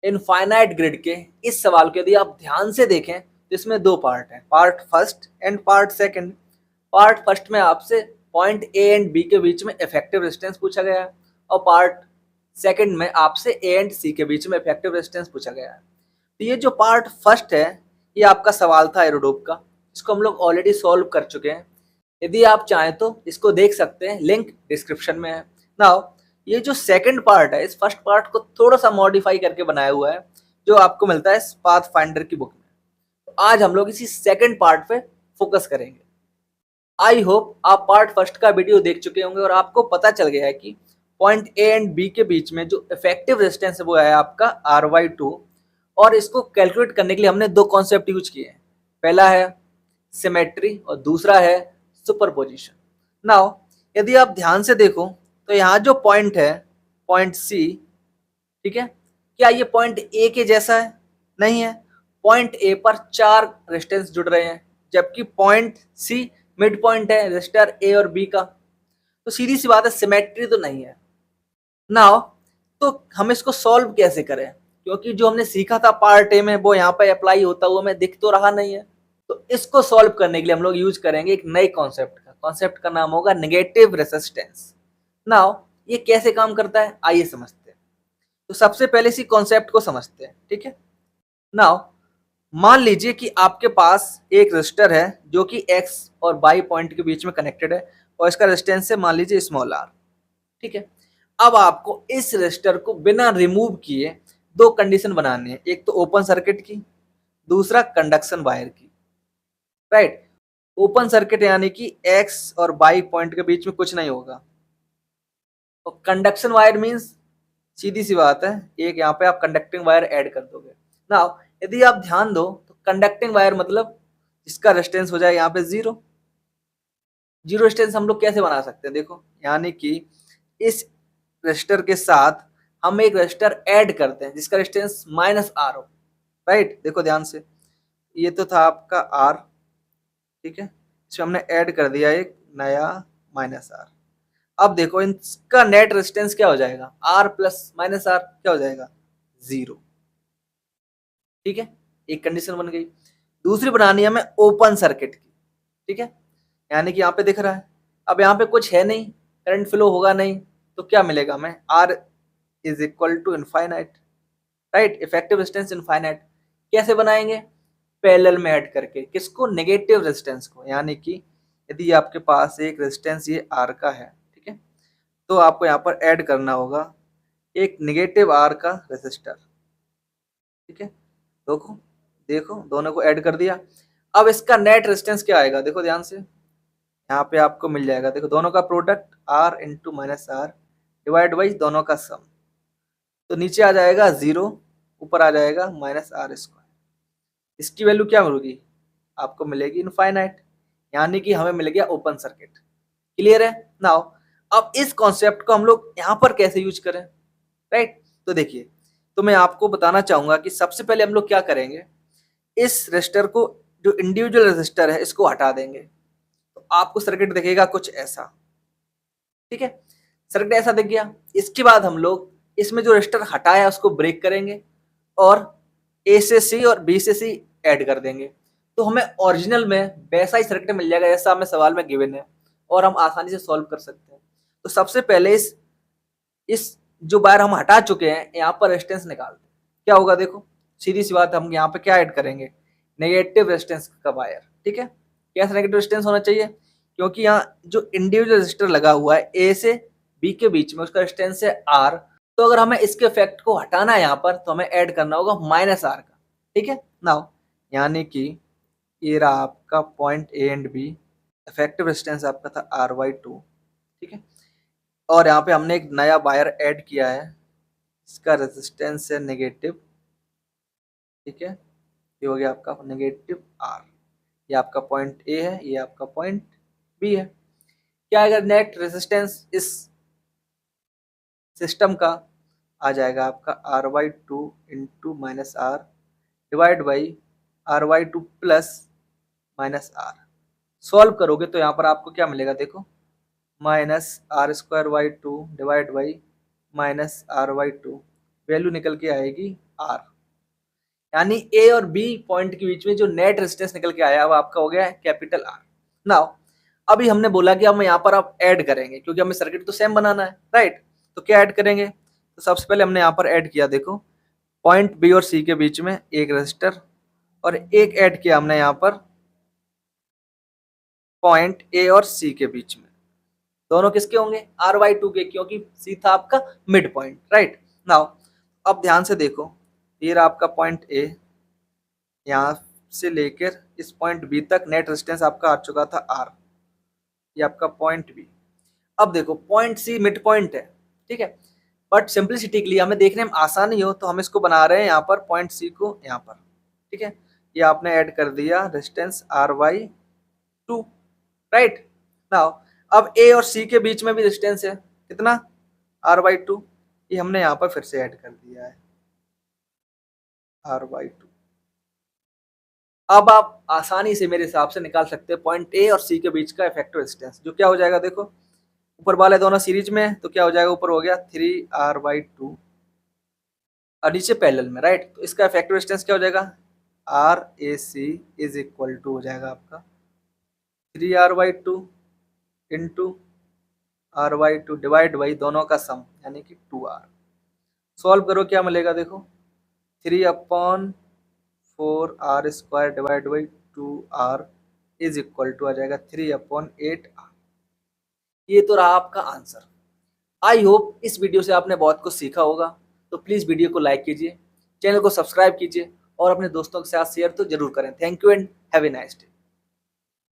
Infinite grid के इस सवाल को यदि आप ध्यान से देखें तो इसमें दो पार्ट हैं, part first and part second. Part first में आपसे पॉइंट ए एंड बी के बीच में इफेक्टिव रेजिस्टेंस पूछा गया है और पार्ट सेकंड में आपसे ए एंड सी के बीच में इफेक्टिव रेजिस्टेंस पूछा गया है। तो ये जो पार्ट फर्स्ट है ये आपका सवाल था एरोडोप का, इसको हम लोग ऑलरेडी सॉल्व कर चुके हैं। यदि आप चाहें तो इसको देख सकते हैं, लिंक डिस्क्रिप्शन में है। नाउ ये जो सेकंड पार्ट है, इस फर्स्ट पार्ट को थोड़ा सा मॉडिफाई करके बनाया हुआ है जो आपको मिलता है पाथ फाइंडर की बुक में। तो आज हम लोग इसी सेकंड पार्ट पे फोकस करेंगे। आई होप आप पार्ट फर्स्ट का वीडियो देख चुके होंगे और आपको पता चल गया है कि पॉइंट ए एंड बी के बीच में जो इफेक्टिव रेजिस्टेंस है वो है आपका RY2, और इसको कैलकुलेट करने के लिए हमने दो कॉन्सेप्ट यूज किए हैं। पहला है सिमेट्री और दूसरा है सुपरपोजिशन। नाउ यदि आप ध्यान से देखो तो यहाँ जो पॉइंट है, पॉइंट सी, ठीक है, क्या ये पॉइंट ए के जैसा है? नहीं है। पॉइंट ए पर 4 रेजिस्टेंस जुड़ रहे हैं जबकि पॉइंट सी मिड पॉइंट है रेजिस्टर ए और बी का। तो सीधी सी बात है, सिमेट्री तो नहीं है। नाउ तो हम इसको सॉल्व कैसे करें, क्योंकि जो हमने सीखा था पार्ट ए में वो यहाँ पे अप्लाई होता हुआ हमें दिख तो रहा नहीं है। तो इसको सॉल्व करने के लिए हम लोग यूज करेंगे एक नए कॉन्सेप्ट का। कॉन्सेप्ट का नाम होगा नेगेटिव रेजिस्टेंस। नाउ ये कैसे काम करता है आइए समझते हैं। तो सबसे पहले इसी कॉन्सेप्ट को समझते हैं, ठीक है। नाउ मान लीजिए कि आपके पास एक रेजिस्टर है जो कि एक्स और वाई पॉइंट के बीच में कनेक्टेड है और इसका रेजिस्टेंस है मान लीजिए स्मॉल आर, ठीक है। अब आपको इस रेजिस्टर को बिना रिमूव किए दो कंडीशन बनानी है, एक तो ओपन सर्किट की, दूसरा कंडक्शन वायर की, राइट। ओपन सर्किट यानी कि एक्स और वाई पॉइंट के बीच में कुछ नहीं होगा, और कंडक्शन वायर मींस सीधी सी बात है, एक यहाँ पे आप कंडक्टिंग वायर ऐड कर दोगे। नाउ यदि आप ध्यान दो तो कंडक्टिंग वायर मतलब इसका रेजिस्टेंस हो जाए यहाँ पे जीरो। जीरो रेजिस्टेंस हम लोग कैसे बना सकते हैं, देखो, यानी कि इस रेजिस्टर के साथ हम एक रेजिस्टर ऐड करते हैं जिसका रेजिस्टेंस -R हो, राइट। देखो ध्यान से, ये तो था आपका R, ठीक है, इसमें हमने ऐड कर दिया एक नया -R। अब देखो इनका नेट रेजिस्टेंस क्या हो जाएगा, R प्लस -R क्या हो जाएगा, 0, ठीक है। एक कंडीशन बन गई। दूसरी बनानी है हमें ओपन सर्किट की, ठीक है, यानी कि यहाँ पे दिख रहा है अब यहाँ पे कुछ है नहीं, करंट फ्लो होगा नहीं, तो क्या मिलेगा हमें, R is equal to infinite, right, effective resistance infinite. कैसे बनाएंगे, पैरेलल में ऐड करके, किसको, नेगेटिव रेजिस्टेंस को। यानी कि यदि आपके पास एक रेजिस्टेंस ये R का है, ठीक है, तो आपको यहाँ पर ऐड करना होगा एक नेगेटिव R का रेजिस्टर, ठीक है। देखो देखो दोनों को ऐड कर दिया। अब इसका नेट रेजिस्टेंस क्या आएगा, देखो ध्यान से, यहाँ पे आपको मिल जाएगा, देखो दोनों का product R into -R divide by दोनों का सम, तो नीचे आ जाएगा 0, ऊपर आ जाएगा -R²। इसकी वैल्यू क्या मिलेगी, आपको मिलेगी इनफाइनाइट, यानी कि हमें मिल गया ओपन सर्किट। क्लियर है। नाउ अब इस कॉन्सेप्ट को हम लोग यहाँ पर कैसे यूज करें, राइट। तो देखिए, तो मैं आपको बताना चाहूंगा कि सबसे पहले हम लोग क्या करेंगे, इस रेजिस्टर को, जो इंडिविजुअल रेजिस्टर है, इसको हटा देंगे तो आपको सर्किट दिखेगा कुछ ऐसा, ठीक है। सर्किट ऐसा दिख गया। इसके बाद हम लोग इसमें जो रेजिस्टर हटाया उसको ब्रेक करेंगे और ए से सी और बी से सी ऐड कर देंगे, तो हमें ओरिजिनल में वैसा ही सर्किट मिल जाएगा जैसा हमें सवाल में गिवन है और हम आसानी से सॉल्व कर सकते हैं। तो सबसे पहले इस जो वायर हम हटा चुके हैं यहाँ पर रेजिस्टेंस निकालते हैं, क्या होगा, देखो सीधी सी बात, हम यहाँ पे क्या ऐड करेंगे, नेगेटिव रेजिस्टेंस का वायर, ठीक है। कैसा नेगेटिव रेजिस्टेंस होना चाहिए, क्योंकि यहाँ जो इंडिविजुअल रेजिस्टर लगा हुआ है ए से बी के बीच में, उसका रेजिस्टेंस है R, तो अगर हमें इसके इफेक्ट को हटाना है यहाँ पर तो हमें ऐड करना होगा -R का, ठीक है। नाउ यानी कि ये रहा आपका point A and B, effective resistance आपका था RY2, ठीक है, और यहाँ पे हमने एक नया वायर ऐड किया है, इसका रेजिस्टेंस है नेगेटिव, ठीक है। ये हो गया आपका नेगेटिव R, ये आपका पॉइंट ए है, ये आपका पॉइंट बी है। क्या आएगा, नेट रेजिस्टेंस इस सिस्टम का आ जाएगा आपका RY2 into -R divide by RY2 plus -R। Solve करोगे तो यहाँ पर आपको क्या मिलेगा, देखो, -R² Y2 divide by -RY2 value निकल के आएगी आर, यानी ए और बी पॉइंट के बीच में जो नेट रेजिस्टेंस निकल के आया वो आपका हो गया है कैपिटल आर। नाउ अभी हमने बोला कि हम यहाँ पर आप ऐड करेंगे, क्योंकि हमें सर्किट तो सेम बनाना है, राइट। तो क्या ऐड करेंगे, तो सबसे पहले हमने यहाँ पर ऐड किया, देखो पॉइंट बी और सी के बीच में एक रेजिस्टर, और एक ऐड किया हमने यहाँ पर पॉइंट ए और सी के बीच में। दोनों किसके होंगे, आर वाई टू के, क्योंकि सी था आपका मिड पॉइंट, राइट। नाउ अब ध्यान से देखो, ये रहा आपका पॉइंट ए, यहाँ से लेकर इस पॉइंट बी तक नेट रेजिस्टेंस आपका आ चुका था आर, ये आपका पॉइंट बी। अब देखो पॉइंट सी मिड पॉइंट है, ठीक है, बट सिंपलिसिटी के लिए हमें देखने में आसानी हो तो हम इसको बना रहे हैं यहाँ पर पॉइंट सी को यहाँ पर, ठीक है। ये आपने ऐड कर दिया resistance R Y two, right. Now अब ए और सी के बीच में भी रेजिस्टेंस है, कितना, आर वाई टू, ये हमने यहाँ पर फिर से ऐड कर दिया है आर वाई टू। अब आप आसानी से मेरे हिसाब से निकाल सकते हैं पॉइंट ए और सी के बीच का इफेक्टिव रेजिस्टेंस, जो क्या हो जाएगा, देखो ऊपर वाले दोनों सीरीज में है तो क्या हो जाएगा, ऊपर हो गया 3R/2 और नीचे पैरेलल में, राइट। तो इसका इफेक्टिव रेजिस्टेंस क्या हो जाएगा, RAC इज इक्वल टू हो जाएगा आपका 3R/2 into R/2 divide by दोनों का सम, यानी कि 2R। सॉल्व करो क्या मिलेगा, देखो 3/4R² divide by 2R is equal to आ जाएगा 3/8R। ये तो रहा आपका आंसर। आई होप इस वीडियो से आपने बहुत कुछ सीखा होगा, तो प्लीज़ वीडियो को लाइक कीजिए, चैनल को सब्सक्राइब कीजिए और अपने दोस्तों के साथ शेयर तो जरूर करें। Thank you and have a nice day.